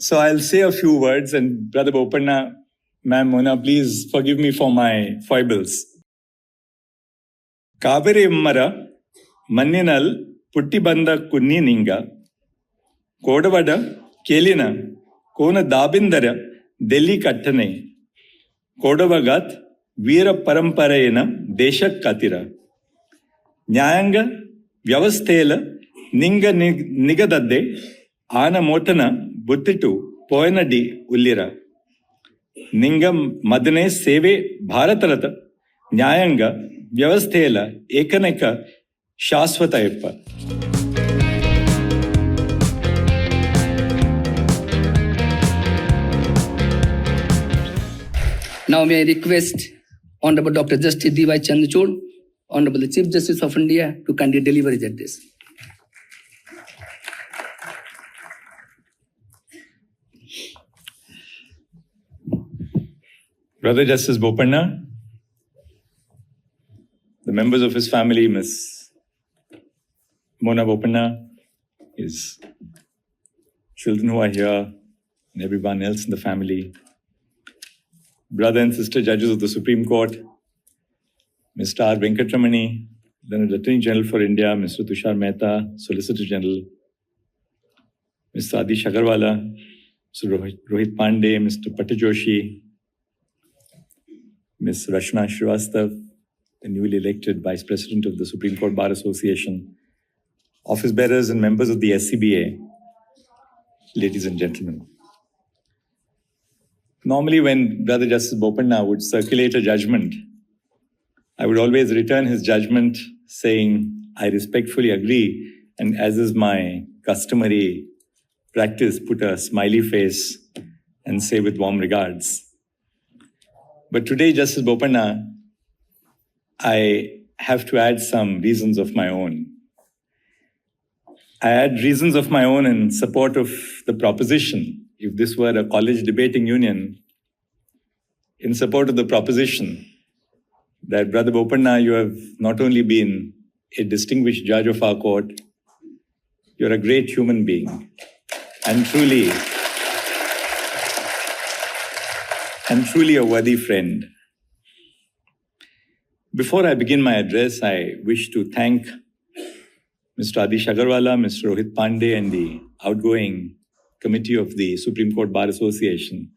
So I'll say a few words, and Brother Bopanna, Ma'am Mona, please forgive me for my foibles. Kaveri Immara, Manninal, Puttibanda Kunni Ninga, Kodavada, Kelina, Kona Dabindara, Delhi Kattane, Kodavagat, Veera Paramparayena, Deshak Katira, Nyayanga, Vyavastela, Ninga Nigadade, Ana Motana, Buttitu, Poenadi, Ullira, Ninga Madane Seve, Bharatarata, Nyayanga, Vyavastela, Ekaneka, Shaswatayappa. Now may I request Honorable Dr. Justice DY Chandrachud, Honorable the Chief Justice of India, to kindly deliver his address. Brother Justice Bopanna, the members of his family, Miss Mona Bopanna, his children who are here, and everyone else in the family, brother and sister judges of the Supreme Court, Mr. R. Venkatramani, then Attorney General for India, Mr. Tushar Mehta, Solicitor General, Mr. Adish Agarwala, Mr. Rohit Pandey, Mr. Patijoshi, Ms. Rachna Srivastav, the newly elected Vice President of the Supreme Court Bar Association, office bearers and members of the SCBA, ladies and gentlemen. Normally, when Brother Justice Bopanna would circulate a judgment, I would always return his judgment saying, I respectfully agree, and as is my customary practice, put a smiley face and say with warm regards. But today, Justice Bopanna, I have to add some reasons of my own. I add reasons of my own in support of the proposition, if this were a college debating union, in support of the proposition that, Brother Bopanna, you have not only been a distinguished judge of our court, you're a great human being, and truly a worthy friend. Before I begin my address, I wish to thank Mr. Adish Agarwala, Mr. Rohit Pandey, and the outgoing committee of the Supreme Court Bar Association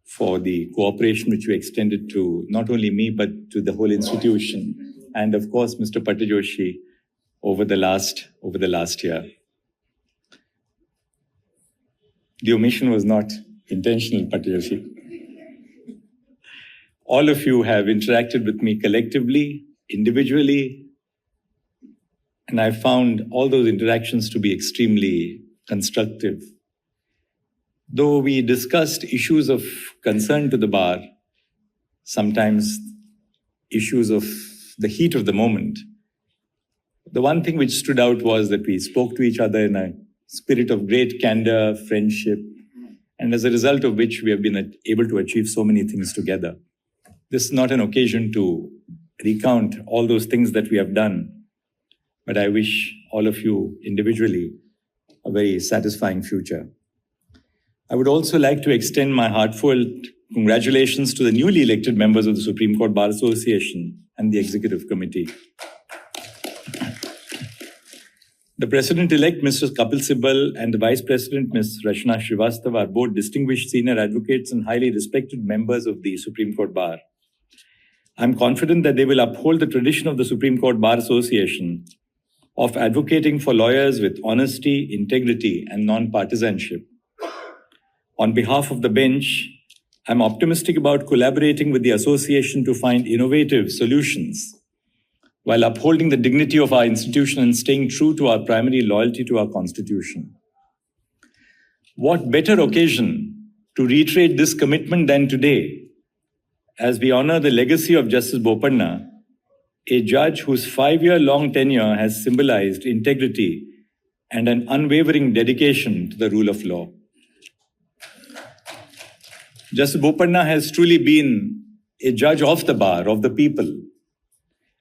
for the cooperation which you extended to not only me, but to the whole institution. And of course, Mr. Patijoshi over the last year. The omission was not intentional, Patijoshi. All of you have interacted with me collectively, individually, and I found all those interactions to be extremely constructive. Though we discussed issues of concern to the bar, sometimes issues of the heat of the moment, the one thing which stood out was that we spoke to each other in a spirit of great candor, friendship, and as a result of which we have been able to achieve so many things together. This is not an occasion to recount all those things that we have done, but I wish all of you individually a very satisfying future. I would also like to extend my heartfelt congratulations to the newly elected members of the Supreme Court Bar Association and the Executive Committee. The President-elect, Mr. Kapil Sibal, and the Vice President, Ms. Rachna Srivastav, are both distinguished senior advocates and highly respected members of the Supreme Court Bar. I'm confident that they will uphold the tradition of the Supreme Court Bar Association of advocating for lawyers with honesty, integrity, and non-partisanship. On behalf of the bench, I'm optimistic about collaborating with the association to find innovative solutions while upholding the dignity of our institution and staying true to our primary loyalty to our Constitution. What better occasion to reiterate this commitment than today, as we honor the legacy of Justice Bopanna, a judge whose 5-year-long tenure has symbolized integrity and an unwavering dedication to the rule of law. Justice Bopanna has truly been a judge of the bar, of the people.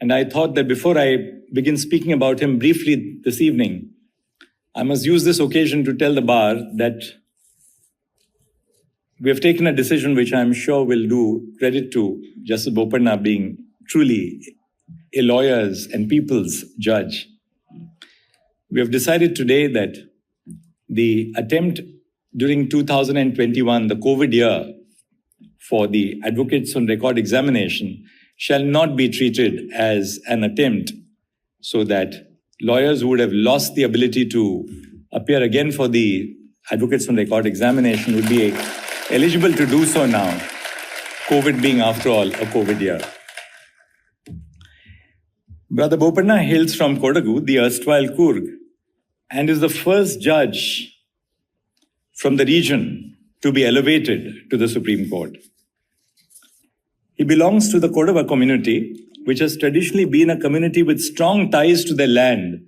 And I thought that before I begin speaking about him briefly this evening, I must use this occasion to tell the bar that we have taken a decision which I'm sure will do credit to Justice Bopanna being truly a lawyer's and people's judge. We have decided today that the attempt during 2021, the COVID year, for the Advocates on Record examination shall not be treated as an attempt so that lawyers who would have lost the ability to appear again for the Advocates on Record examination would be eligible to do so now, COVID being, after all, a COVID year. Brother Bopanna hails from Kodagu, the erstwhile Coorg, and is the first judge from the region to be elevated to the Supreme Court. He belongs to the Kodava community, which has traditionally been a community with strong ties to their land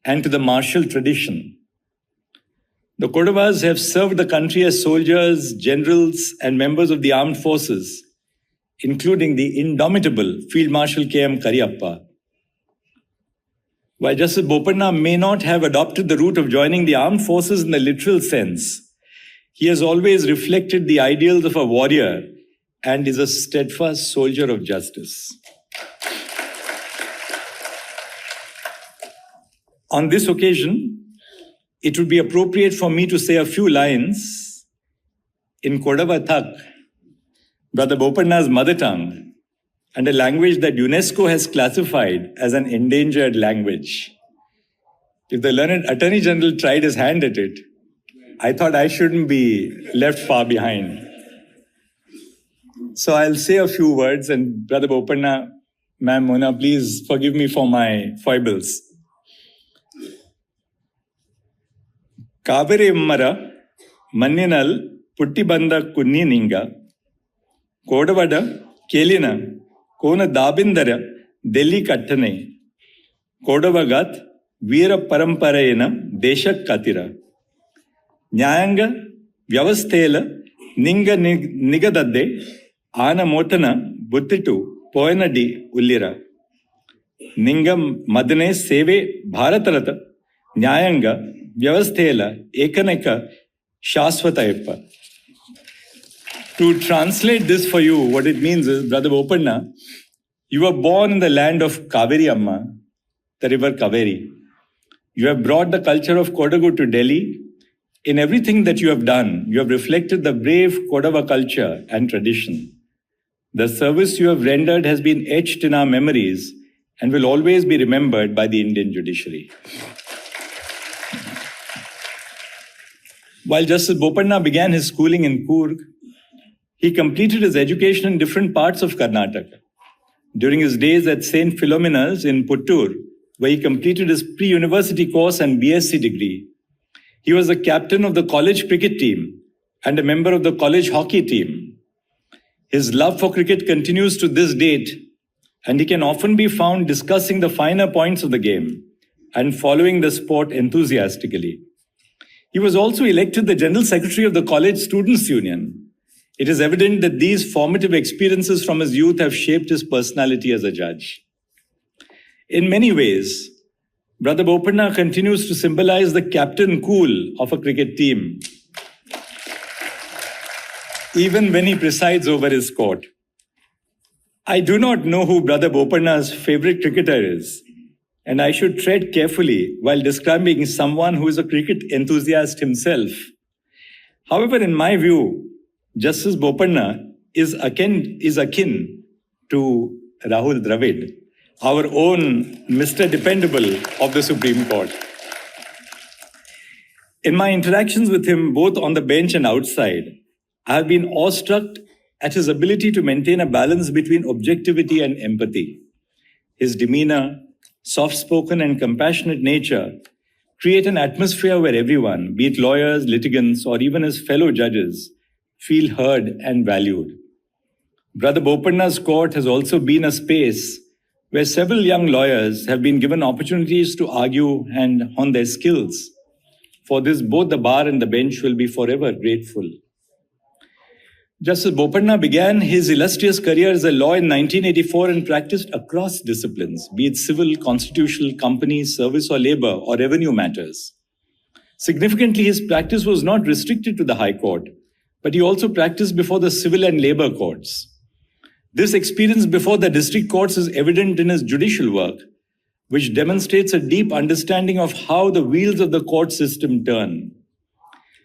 and to the martial tradition. The Kodavas have served the country as soldiers, generals, and members of the armed forces, including the indomitable Field Marshal K.M. Kariyappa. While Justice Bopanna may not have adopted the route of joining the armed forces in the literal sense, he has always reflected the ideals of a warrior and is a steadfast soldier of justice. On this occasion, it would be appropriate for me to say a few lines in Kodava Thak, Brother Bopanna's mother tongue, and a language that UNESCO has classified as an endangered language. If the learned Attorney General tried his hand at it, I thought I shouldn't be left far behind. So I'll say a few words, and Brother Bopanna, Ma'am Mona, please forgive me for my foibles. Kaveri Immara, Manninal, Puttibanda Kunni Ninga, Kodavada, Kelina, Kona Dabindara, Delhi Kattane, Kodavagat, Veera Paramparayena, Deshak Katira, Nyanga, Vyavasthela, Ninga Nigadadde, Ana Motana, Buttitu, Poenadi, Ullira, Ninga Madane Seve, Bharatarata, Nyanga, Vyavasthela, Ekaneka, Shasvatayappa. To translate this for you, what it means is, Brother Bopanna, you were born in the land of Kaveri Amma, the river Kaveri. You have brought the culture of Kodagu to Delhi. In everything that you have done, you have reflected the brave Kodava culture and tradition. The service you have rendered has been etched in our memories and will always be remembered by the Indian judiciary. While Justice Bopanna began his schooling in Coorg, he completed his education in different parts of Karnataka. During his days at St. Philomena's in Puttur, where he completed his pre-university course and BSc degree, he was the captain of the college cricket team and a member of the college hockey team. His love for cricket continues to this date, and he can often be found discussing the finer points of the game and following the sport enthusiastically. He was also elected the General Secretary of the College Students' Union. It is evident that these formative experiences from his youth have shaped his personality as a judge. In many ways, Brother Bopanna continues to symbolize the captain cool of a cricket team, even when he presides over his court. I do not know who Brother Bopanna's favorite cricketer is, and I should tread carefully while describing someone who is a cricket enthusiast himself. However, in my view, Justice Bopanna is akin to Rahul Dravid, our own Mr. Dependable of the Supreme Court. In my interactions with him, both on the bench and outside, I have been awestruck at his ability to maintain a balance between objectivity and empathy. His demeanor, soft-spoken and compassionate nature create an atmosphere where everyone, be it lawyers, litigants, or even his fellow judges, feel heard and valued. Brother Bopanna's court has also been a space where several young lawyers have been given opportunities to argue and hone their skills. For this, both the bar and the bench will be forever grateful. Justice Bopanna began his illustrious career as a lawyer in 1984 and practiced across disciplines, be it civil, constitutional, company, service or labor, or revenue matters. Significantly, his practice was not restricted to the High Court, but he also practiced before the civil and labor courts. This experience before the district courts is evident in his judicial work, which demonstrates a deep understanding of how the wheels of the court system turn.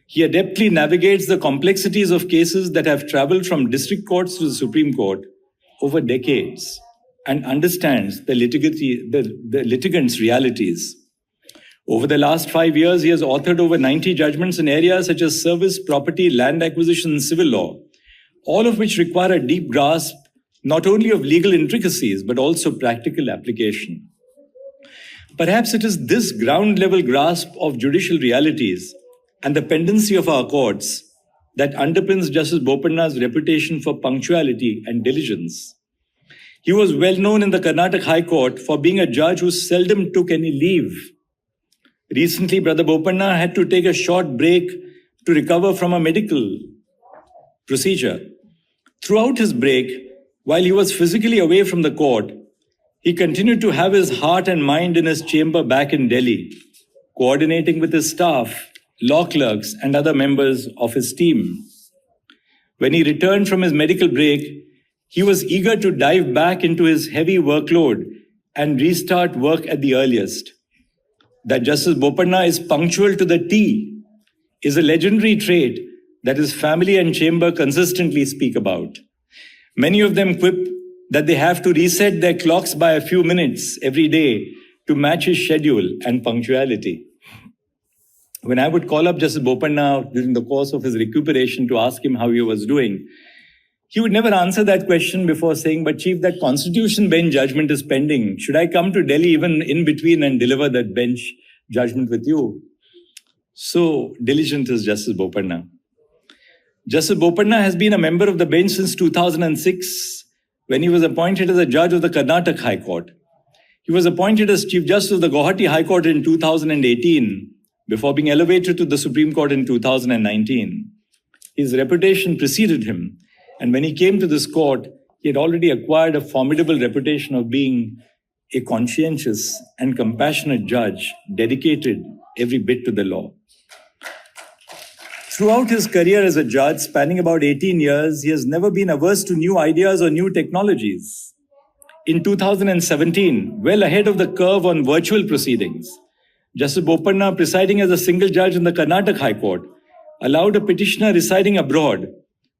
He adeptly navigates the complexities of cases that have traveled from district courts to the Supreme Court over decades and understands the litigants' realities. Over the last 5 years, he has authored over 90 judgments in areas such as service, property, land acquisition, and civil law, all of which require a deep grasp not only of legal intricacies, but also practical application. Perhaps it is this ground-level grasp of judicial realities and the pendency of our courts that underpins Justice Bopanna's reputation for punctuality and diligence. He was well known in the Karnataka High Court for being a judge who seldom took any leave. Recently, Brother Bopanna had to take a short break to recover from a medical procedure. Throughout his break, while he was physically away from the court, he continued to have his heart and mind in his chamber back in Delhi, coordinating with his staff, law clerks, and other members of his team. When he returned from his medical break, he was eager to dive back into his heavy workload and restart work at the earliest. That Justice Bopanna is punctual to the T is a legendary trait that his family and chamber consistently speak about. Many of them quip that they have to reset their clocks by a few minutes every day to match his schedule and punctuality. When I would call up Justice Bopanna during the course of his recuperation to ask him how he was doing, he would never answer that question before saying, "But Chief, that Constitution bench judgment is pending. Should I come to Delhi even in between and deliver that bench judgment with you?" So diligent is Justice Bopanna. Justice Bopanna has been a member of the bench since 2006, when he was appointed as a judge of the Karnataka High Court. He was appointed as Chief Justice of the Guwahati High Court in 2018, before being elevated to the Supreme Court in 2019. His reputation preceded him, and when he came to this court, he had already acquired a formidable reputation of being a conscientious and compassionate judge, dedicated every bit to the law. Throughout his career as a judge, spanning about 18 years, he has never been averse to new ideas or new technologies. In 2017, well ahead of the curve on virtual proceedings, Justice Bopanna, presiding as a single judge in the Karnataka High Court, allowed a petitioner residing abroad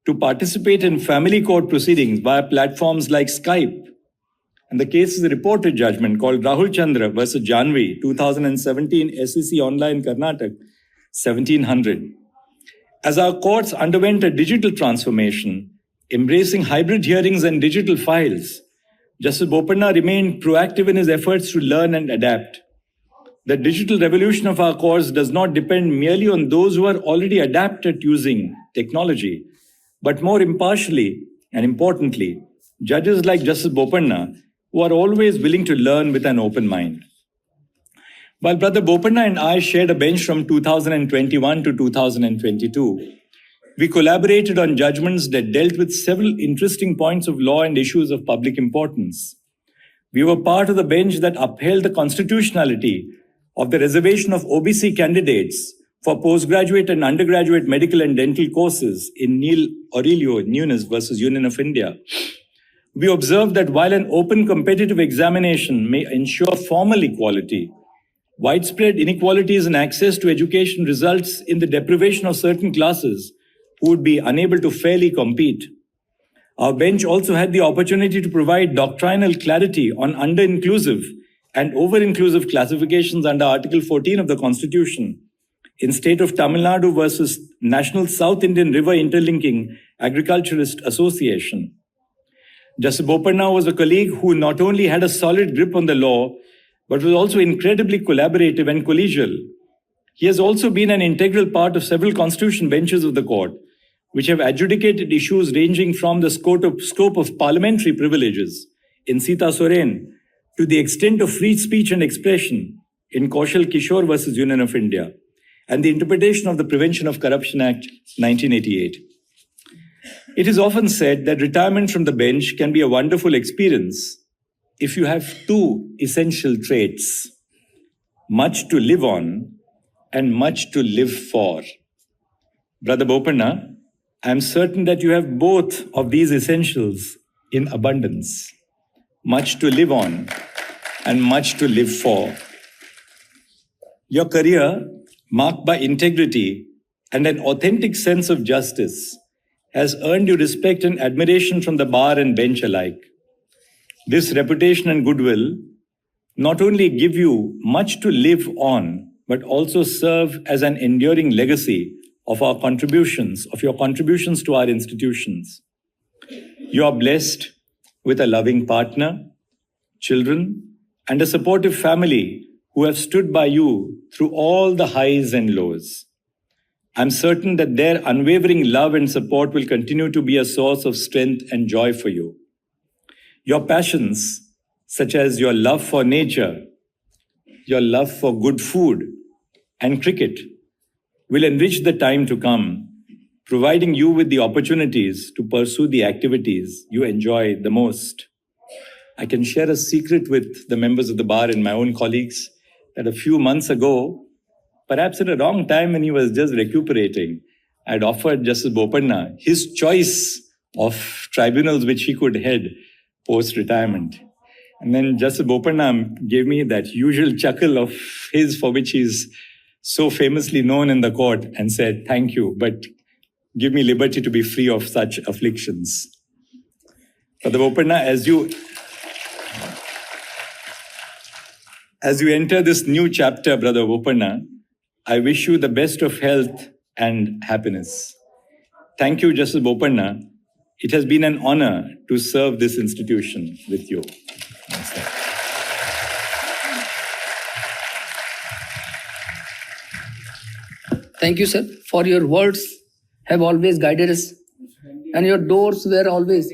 to participate in family court proceedings via platforms like Skype. And the case is a reported judgment called Rahul Chandra versus Janvi, 2017 SEC Online Karnataka, 1700. As our courts underwent a digital transformation, embracing hybrid hearings and digital files, Justice Bopanna remained proactive in his efforts to learn and adapt. The digital revolution of our courts does not depend merely on those who are already adept at using technology, but more impartially and importantly, judges like Justice Bopanna, who are always willing to learn with an open mind. While Brother Bopanna and I shared a bench from 2021 to 2022, we collaborated on judgments that dealt with several interesting points of law and issues of public importance. We were part of the bench that upheld the constitutionality of the reservation of OBC candidates for postgraduate and undergraduate medical and dental courses in Neil Aurelio Nunes versus Union of India. We observed that while an open competitive examination may ensure formal equality, widespread inequalities in access to education results in the deprivation of certain classes who would be unable to fairly compete. Our bench also had the opportunity to provide doctrinal clarity on under-inclusive and over-inclusive classifications under Article 14 of the Constitution in state of Tamil Nadu versus National South Indian River Interlinking Agriculturist Association. Justice Bopanna was a colleague who not only had a solid grip on the law, but was also incredibly collaborative and collegial. He has also been an integral part of several constitution benches of the court, which have adjudicated issues ranging from the scope of parliamentary privileges in Sita Soren to the extent of free speech and expression in Kaushal Kishore versus Union of India, and the interpretation of the Prevention of Corruption Act 1988. It is often said that retirement from the bench can be a wonderful experience if you have two essential traits: much to live on and much to live for. Brother Bopanna, I am certain that you have both of these essentials in abundance, much to live on and much to live for. Your career, marked by integrity and an authentic sense of justice, has earned you respect and admiration from the bar and bench alike. This reputation and goodwill not only give you much to live on, but also serve as an enduring legacy of your contributions to our institutions. You are blessed with a loving partner, children, and a supportive family who have stood by you through all the highs and lows. I'm certain that their unwavering love and support will continue to be a source of strength and joy for you. Your passions, such as your love for nature, your love for good food, and cricket, will enrich the time to come, providing you with the opportunities to pursue the activities you enjoy the most. I can share a secret with the members of the bar and my own colleagues that a few months ago, perhaps at a wrong time when he was just recuperating, I'd offered Justice Bopanna his choice of tribunals which he could head post-retirement. And then Justice Bopanna gave me that usual chuckle of his for which he's so famously known in the court and said, "Thank you, but give me liberty to be free of such afflictions." Brother Bopanna, as you enter this new chapter, Brother Bopanna, I wish you the best of health and happiness. Thank you, Justice Bopanna. It has been an honor to serve this institution with you. Thank you, sir, for your words have always guided us, and your doors were always